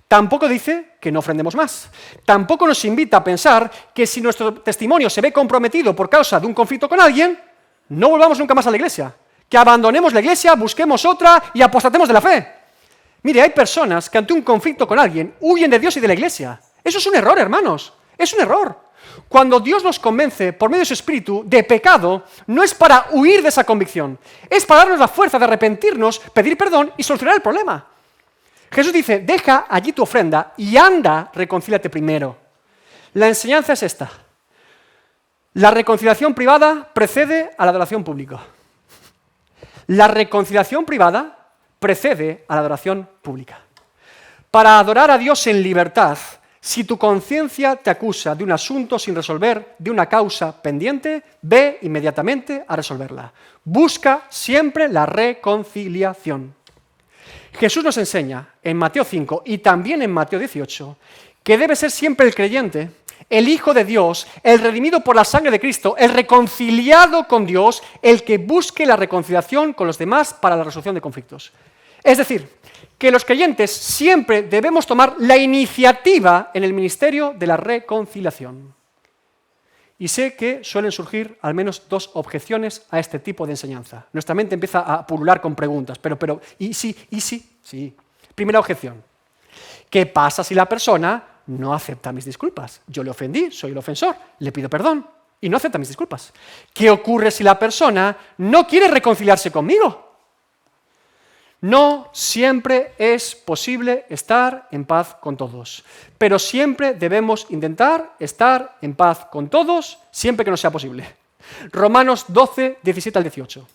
Tampoco dice que no ofrendemos más. Tampoco nos invita a pensar que si nuestro testimonio se ve comprometido por causa de un conflicto con alguien, no volvamos nunca más a la iglesia. Que abandonemos la iglesia, busquemos otra y apostatemos de la fe. Mire, hay personas que ante un conflicto con alguien huyen de Dios y de la iglesia. Eso es un error, hermanos. Es un error. Cuando Dios nos convence por medio de su Espíritu de pecado, no es para huir de esa convicción. Es para darnos la fuerza de arrepentirnos, pedir perdón y solucionar el problema. Jesús dice, deja allí tu ofrenda y anda, reconcíliate primero. La enseñanza es esta. La reconciliación privada precede a la adoración pública. La reconciliación privada precede a la adoración pública. Para adorar a Dios en libertad, si tu conciencia te acusa de un asunto sin resolver, de una causa pendiente, ve inmediatamente a resolverla. Busca siempre la reconciliación. Jesús nos enseña en Mateo 5 y también en Mateo 18 que debe ser siempre el creyente, el Hijo de Dios, el redimido por la sangre de Cristo, el reconciliado con Dios, el que busque la reconciliación con los demás para la resolución de conflictos. Es decir, que los creyentes siempre debemos tomar la iniciativa en el ministerio de la reconciliación. Y sé que suelen surgir al menos dos objeciones a este tipo de enseñanza. Nuestra mente empieza a pulular con preguntas, pero, ¿y sí? ¿Y sí? Sí. Primera objeción. ¿Qué pasa si la persona no acepta mis disculpas? Yo le ofendí, soy el ofensor, le pido perdón y no acepta mis disculpas. ¿Qué ocurre si la persona no quiere reconciliarse conmigo? No siempre es posible estar en paz con todos, pero siempre debemos intentar estar en paz con todos, siempre que no sea posible. Romanos 12, 17 al 18.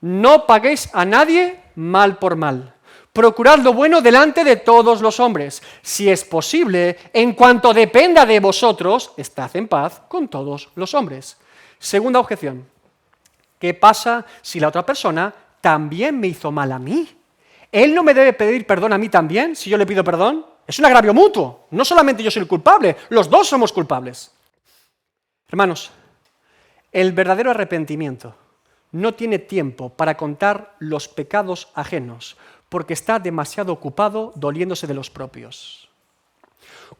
No paguéis a nadie mal por mal. Procurad lo bueno delante de todos los hombres. Si es posible, en cuanto dependa de vosotros, estad en paz con todos los hombres. Segunda objeción. ¿Qué pasa si la otra persona también me hizo mal a mí? ¿Él no me debe pedir perdón a mí también si yo le pido perdón? Es un agravio mutuo. No solamente yo soy el culpable, los dos somos culpables. Hermanos, el verdadero arrepentimiento no tiene tiempo para contar los pecados ajenos, porque está demasiado ocupado doliéndose de los propios.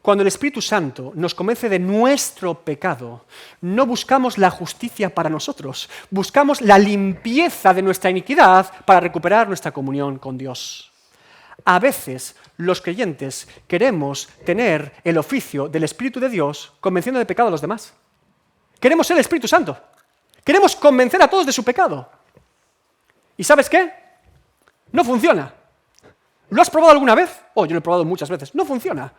Cuando el Espíritu Santo nos convence de nuestro pecado, no buscamos la justicia para nosotros, buscamos la limpieza de nuestra iniquidad para recuperar nuestra comunión con Dios. A veces, los creyentes queremos tener el oficio del Espíritu de Dios convenciendo de pecado a los demás. Queremos ser el Espíritu Santo. Queremos convencer a todos de su pecado. ¿Y sabes qué? No funciona. ¿Lo has probado alguna vez? Oh, yo lo he probado muchas veces. No funciona.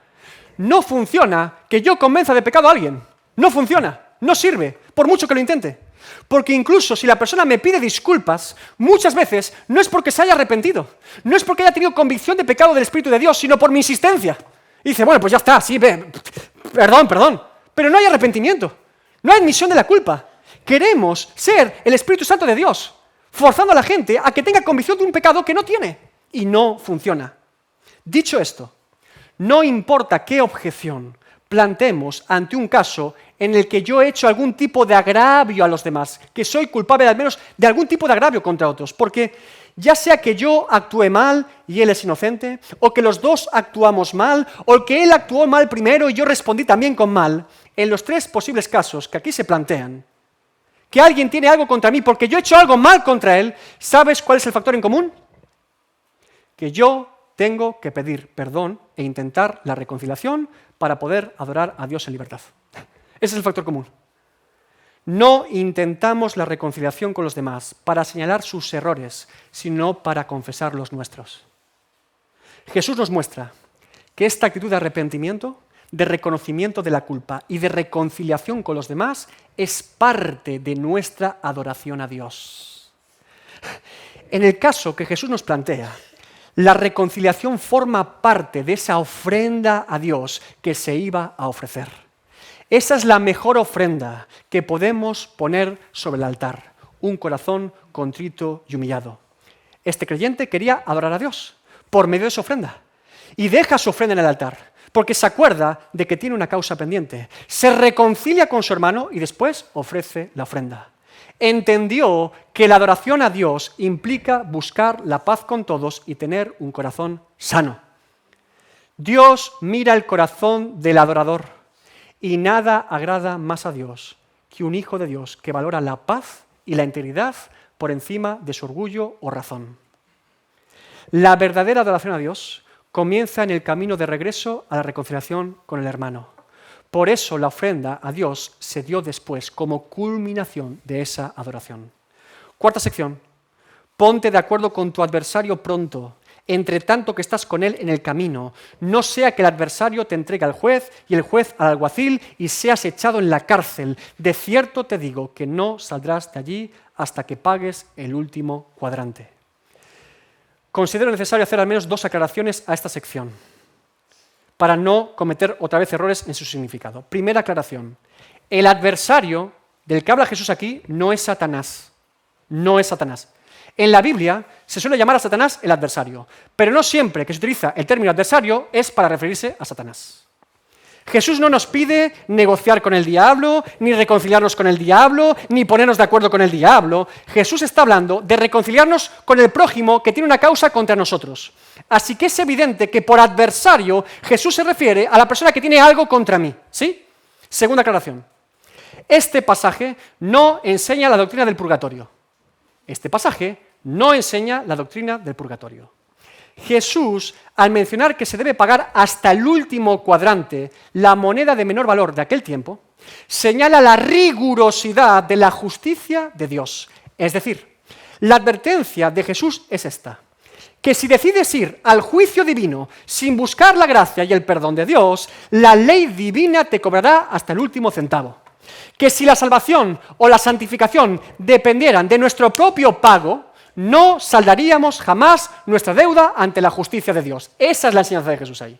No funciona que yo convenza de pecado a alguien. No funciona. No sirve, por mucho que lo intente. Porque incluso si la persona me pide disculpas, muchas veces no es porque se haya arrepentido, no es porque haya tenido convicción de pecado del Espíritu de Dios, sino por mi insistencia. Y dice, bueno, pues ya está, sí, perdón. Pero no hay arrepentimiento, no hay admisión de la culpa. Queremos ser el Espíritu Santo de Dios, forzando a la gente a que tenga convicción de un pecado que no tiene. Y no funciona. Dicho esto, no importa qué objeción planteemos ante un caso en el que yo he hecho algún tipo de agravio a los demás, que soy culpable al menos de algún tipo de agravio contra otros, porque ya sea que yo actúe mal y él es inocente, o que los dos actuamos mal, o que él actuó mal primero y yo respondí también con mal, en los tres posibles casos que aquí se plantean, que alguien tiene algo contra mí porque yo he hecho algo mal contra él, ¿sabes cuál es el factor en común? Que yo tengo que pedir perdón e intentar la reconciliación para poder adorar a Dios en libertad. Ese es el factor común. No intentamos la reconciliación con los demás para señalar sus errores, sino para confesar los nuestros. Jesús nos muestra que esta actitud de arrepentimiento, de reconocimiento de la culpa y de reconciliación con los demás es parte de nuestra adoración a Dios. En el caso que Jesús nos plantea, la reconciliación forma parte de esa ofrenda a Dios que se iba a ofrecer. Esa es la mejor ofrenda que podemos poner sobre el altar, un corazón contrito y humillado. Este creyente quería adorar a Dios por medio de su ofrenda y deja su ofrenda en el altar porque se acuerda de que tiene una causa pendiente. Se reconcilia con su hermano y después ofrece la ofrenda. Entendió que la adoración a Dios implica buscar la paz con todos y tener un corazón sano. Dios mira el corazón del adorador y nada agrada más a Dios que un hijo de Dios que valora la paz y la integridad por encima de su orgullo o razón. La verdadera adoración a Dios comienza en el camino de regreso a la reconciliación con el hermano. Por eso la ofrenda a Dios se dio después como culminación de esa adoración. Cuarta sección. Ponte de acuerdo con tu adversario pronto, entre tanto que estás con él en el camino. No sea que el adversario te entregue al juez y el juez al alguacil y seas echado en la cárcel. De cierto te digo que no saldrás de allí hasta que pagues el último cuadrante. Considero necesario hacer al menos dos aclaraciones a esta sección, para no cometer otra vez errores en su significado. Primera aclaración. El adversario del que habla Jesús aquí no es Satanás. No es Satanás. En la Biblia se suele llamar a Satanás el adversario, pero no siempre que se utiliza el término adversario es para referirse a Satanás. Jesús no nos pide negociar con el diablo, ni reconciliarnos con el diablo, ni ponernos de acuerdo con el diablo. Jesús está hablando de reconciliarnos con el prójimo que tiene una causa contra nosotros. Así que es evidente que por adversario Jesús se refiere a la persona que tiene algo contra mí. ¿Sí? Segunda aclaración. Este pasaje no enseña la doctrina del purgatorio. Este pasaje no enseña la doctrina del purgatorio. Jesús, al mencionar que se debe pagar hasta el último cuadrante la moneda de menor valor de aquel tiempo, señala la rigurosidad de la justicia de Dios. Es decir, la advertencia de Jesús es esta: que si decides ir al juicio divino sin buscar la gracia y el perdón de Dios, la ley divina te cobrará hasta el último centavo. Que si la salvación o la santificación dependieran de nuestro propio pago, no saldaríamos jamás nuestra deuda ante la justicia de Dios. Esa es la enseñanza de Jesús ahí.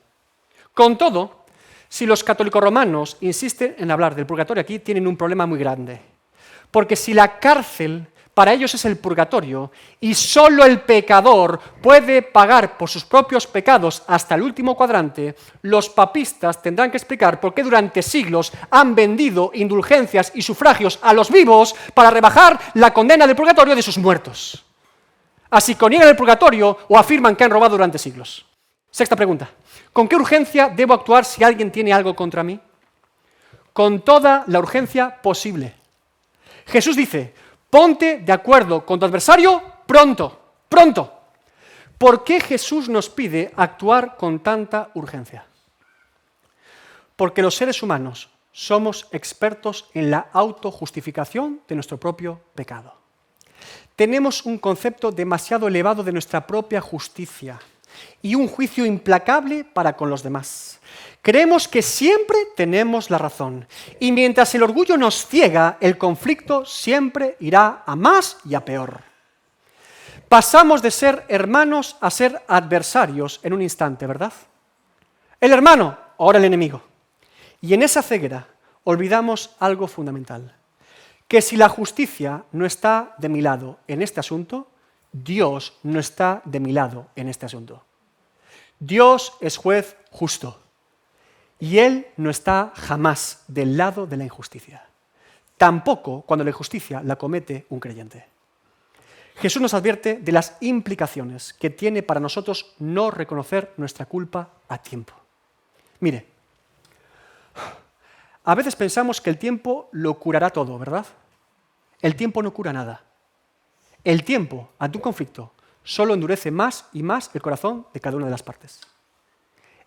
Con todo, si los católicos romanos insisten en hablar del purgatorio aquí, tienen un problema muy grande. Porque si la cárcel para ellos es el purgatorio y solo el pecador puede pagar por sus propios pecados hasta el último cuadrante, los papistas tendrán que explicar por qué durante siglos han vendido indulgencias y sufragios a los vivos para rebajar la condena del purgatorio de sus muertos. Así que o niegan el purgatorio o afirman que han robado durante siglos. Sexta pregunta: ¿con qué urgencia debo actuar si alguien tiene algo contra mí? Con toda la urgencia posible. Jesús dice: ponte de acuerdo con tu adversario pronto, pronto. ¿Por qué Jesús nos pide actuar con tanta urgencia? Porque los seres humanos somos expertos en la autojustificación de nuestro propio pecado. Tenemos un concepto demasiado elevado de nuestra propia justicia y un juicio implacable para con los demás. Creemos que siempre tenemos la razón, y mientras el orgullo nos ciega, el conflicto siempre irá a más y a peor. Pasamos de ser hermanos a ser adversarios en un instante, ¿verdad? El hermano, ahora el enemigo. Y en esa ceguera olvidamos algo fundamental: que si la justicia no está de mi lado en este asunto, Dios no está de mi lado en este asunto. Dios es juez justo. Y Él no está jamás del lado de la injusticia. Tampoco cuando la injusticia la comete un creyente. Jesús nos advierte de las implicaciones que tiene para nosotros no reconocer nuestra culpa a tiempo. Mire, a veces pensamos que el tiempo lo curará todo, ¿verdad? El tiempo no cura nada. El tiempo, ante un conflicto, solo endurece más y más el corazón de cada una de las partes.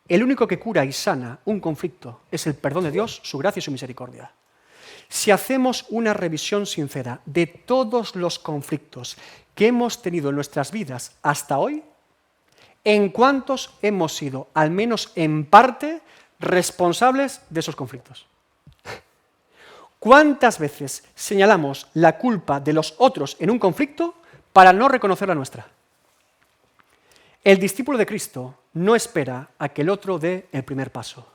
El único que cura y sana un conflicto es el perdón de Dios, su gracia y su misericordia. Si hacemos una revisión sincera de todos los conflictos que hemos tenido en nuestras vidas hasta hoy, ¿en cuántos hemos sido, al menos en parte, responsables de esos conflictos? ¿Cuántas veces señalamos la culpa de los otros en un conflicto para no reconocer la nuestra? El discípulo de Cristo no espera a que el otro dé el primer paso.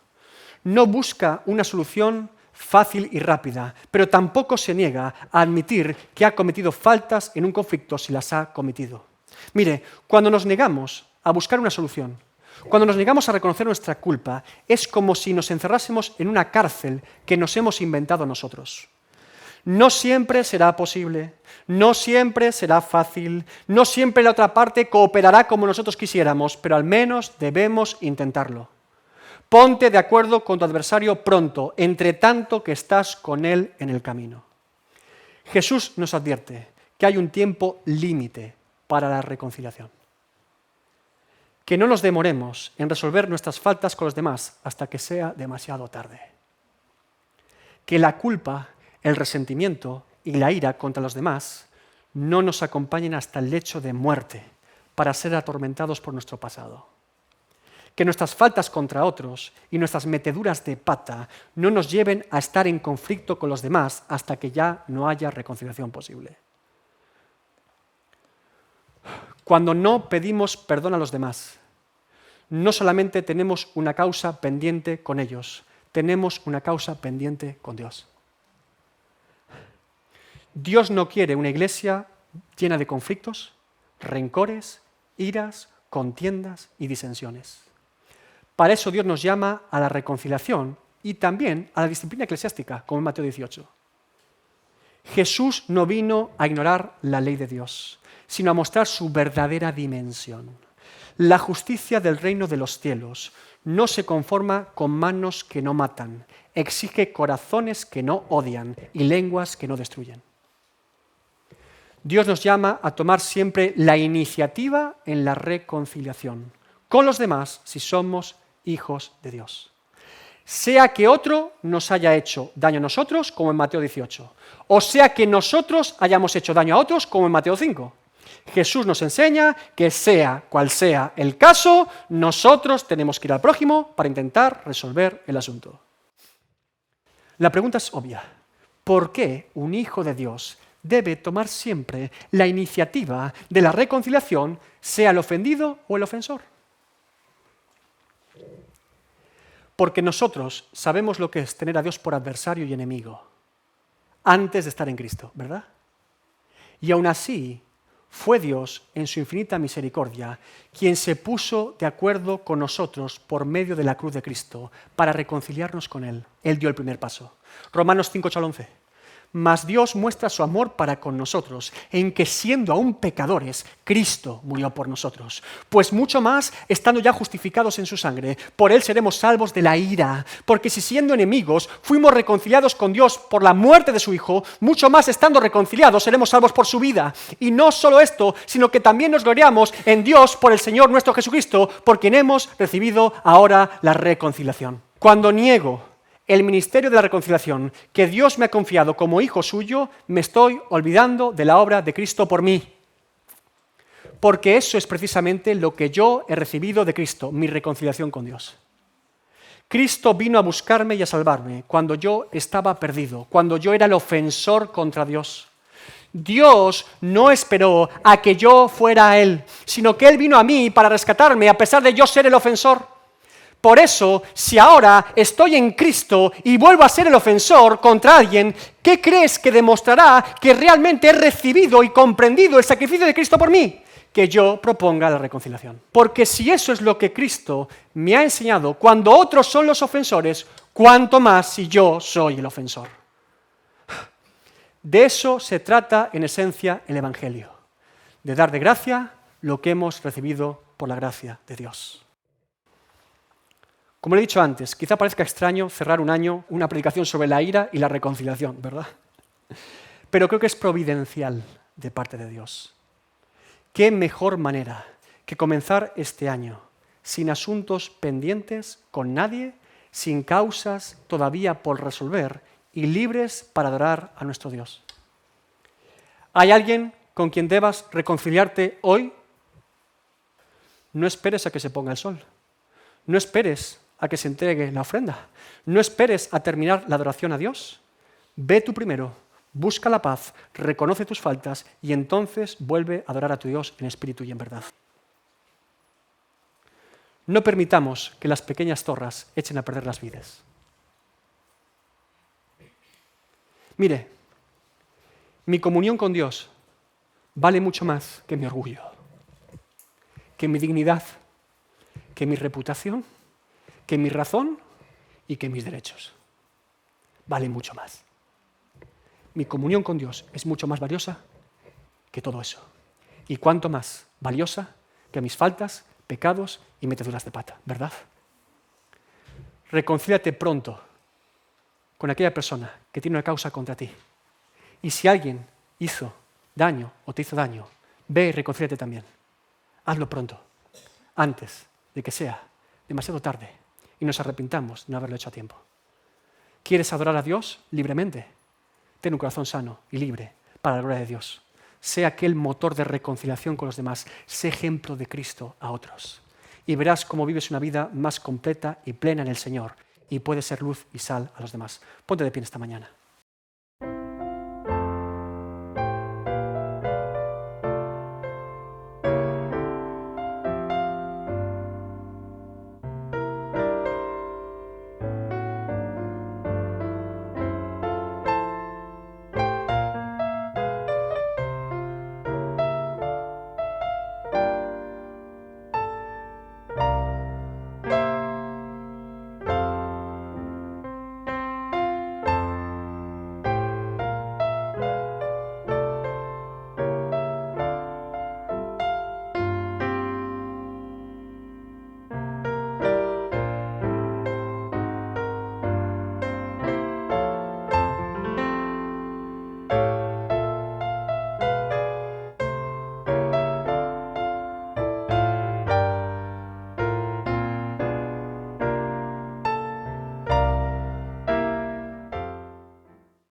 No busca una solución fácil y rápida, pero tampoco se niega a admitir que ha cometido faltas en un conflicto si las ha cometido. Mire, cuando nos negamos a buscar una solución, cuando nos negamos a reconocer nuestra culpa, es como si nos encerrásemos en una cárcel que nos hemos inventado nosotros. No siempre será posible, no siempre será fácil, no siempre la otra parte cooperará como nosotros quisiéramos, pero al menos debemos intentarlo. Ponte de acuerdo con tu adversario pronto, entre tanto que estás con él en el camino. Jesús nos advierte que hay un tiempo límite para la reconciliación. Que no nos demoremos en resolver nuestras faltas con los demás hasta que sea demasiado tarde. Que la culpa, el resentimiento y la ira contra los demás no nos acompañen hasta el lecho de muerte para ser atormentados por nuestro pasado. Que nuestras faltas contra otros y nuestras meteduras de pata no nos lleven a estar en conflicto con los demás hasta que ya no haya reconciliación posible. Cuando no pedimos perdón a los demás, no solamente tenemos una causa pendiente con ellos, tenemos una causa pendiente con Dios. Dios no quiere una iglesia llena de conflictos, rencores, iras, contiendas y disensiones. Para eso Dios nos llama a la reconciliación y también a la disciplina eclesiástica, como en Mateo 18. Jesús no vino a ignorar la ley de Dios, sino a mostrar su verdadera dimensión. La justicia del reino de los cielos No se conforma con manos que no matan, exige corazones que no odian y lenguas que no destruyen. Dios nos llama a tomar siempre la iniciativa en la reconciliación con los demás si somos hijos de Dios. Sea que otro nos haya hecho daño a nosotros, como en Mateo 18, o sea que nosotros hayamos hecho daño a otros, como en Mateo 5. Jesús nos enseña que sea cual sea el caso, nosotros tenemos que ir al prójimo para intentar resolver el asunto. La pregunta es obvia. ¿Por qué un hijo de Dios debe tomar siempre la iniciativa de la reconciliación, sea el ofendido o el ofensor? Porque nosotros sabemos lo que es tener a Dios por adversario y enemigo antes de estar en Cristo, ¿verdad? Y aún así, fue Dios, en su infinita misericordia, quien se puso de acuerdo con nosotros por medio de la cruz de Cristo para reconciliarnos con Él. Él dio el primer paso. Romanos 5, 8 al 11. Mas Dios muestra su amor para con nosotros, en que siendo aún pecadores, Cristo murió por nosotros. Pues mucho más, estando ya justificados en su sangre, por Él seremos salvos de la ira. Porque si siendo enemigos fuimos reconciliados con Dios por la muerte de su Hijo, mucho más estando reconciliados seremos salvos por su vida. Y no solo esto, sino que también nos gloriamos en Dios por el Señor nuestro Jesucristo, por quien hemos recibido ahora la reconciliación. Cuando niego el ministerio de la reconciliación que Dios me ha confiado como hijo suyo, me estoy olvidando de la obra de Cristo por mí. Porque eso es precisamente lo que yo he recibido de Cristo, mi reconciliación con Dios. Cristo vino a buscarme y a salvarme cuando yo estaba perdido, cuando yo era el ofensor contra Dios. Dios no esperó a que yo fuera a Él, sino que Él vino a mí para rescatarme a pesar de yo ser el ofensor. Por eso, si ahora estoy en Cristo y vuelvo a ser el ofensor contra alguien, ¿qué crees que demostrará que realmente he recibido y comprendido el sacrificio de Cristo por mí? Que yo proponga la reconciliación. Porque si eso es lo que Cristo me ha enseñado, cuando otros son los ofensores, ¿cuánto más si yo soy el ofensor? De eso se trata en esencia el Evangelio, de dar de gracia lo que hemos recibido por la gracia de Dios. Como le he dicho antes, quizá parezca extraño cerrar un año una predicación sobre la ira y la reconciliación, ¿verdad? Pero creo que es providencial de parte de Dios. ¿Qué mejor manera que comenzar este año sin asuntos pendientes con nadie, sin causas todavía por resolver y libres para adorar a nuestro Dios? ¿Hay alguien con quien debas reconciliarte hoy? No esperes a que se ponga el sol. No esperes a que se entregue la ofrenda. No esperes a terminar la adoración a Dios. Ve tú primero, busca la paz, reconoce tus faltas y entonces vuelve a adorar a tu Dios en espíritu y en verdad. No permitamos que las pequeñas zorras echen a perder las vides. Mire, mi comunión con Dios vale mucho más que mi orgullo, que mi dignidad, que mi reputación, que mi razón y que mis derechos. Vale mucho más. Mi comunión con Dios es mucho más valiosa que todo eso. Y cuánto más valiosa que mis faltas, pecados y meteduras de pata, ¿verdad? Reconcíliate pronto con aquella persona que tiene una causa contra ti. Y si alguien hizo daño o te hizo daño, ve y reconcíliate también. Hazlo pronto, antes de que sea demasiado tarde y nos arrepintamos de no haberlo hecho a tiempo. ¿Quieres adorar a Dios libremente? Ten un corazón sano y libre para la gloria de Dios. Sé aquel motor de reconciliación con los demás. Sé ejemplo de Cristo a otros. Y verás cómo vives una vida más completa y plena en el Señor y puedes ser luz y sal a los demás. Ponte de pie esta mañana.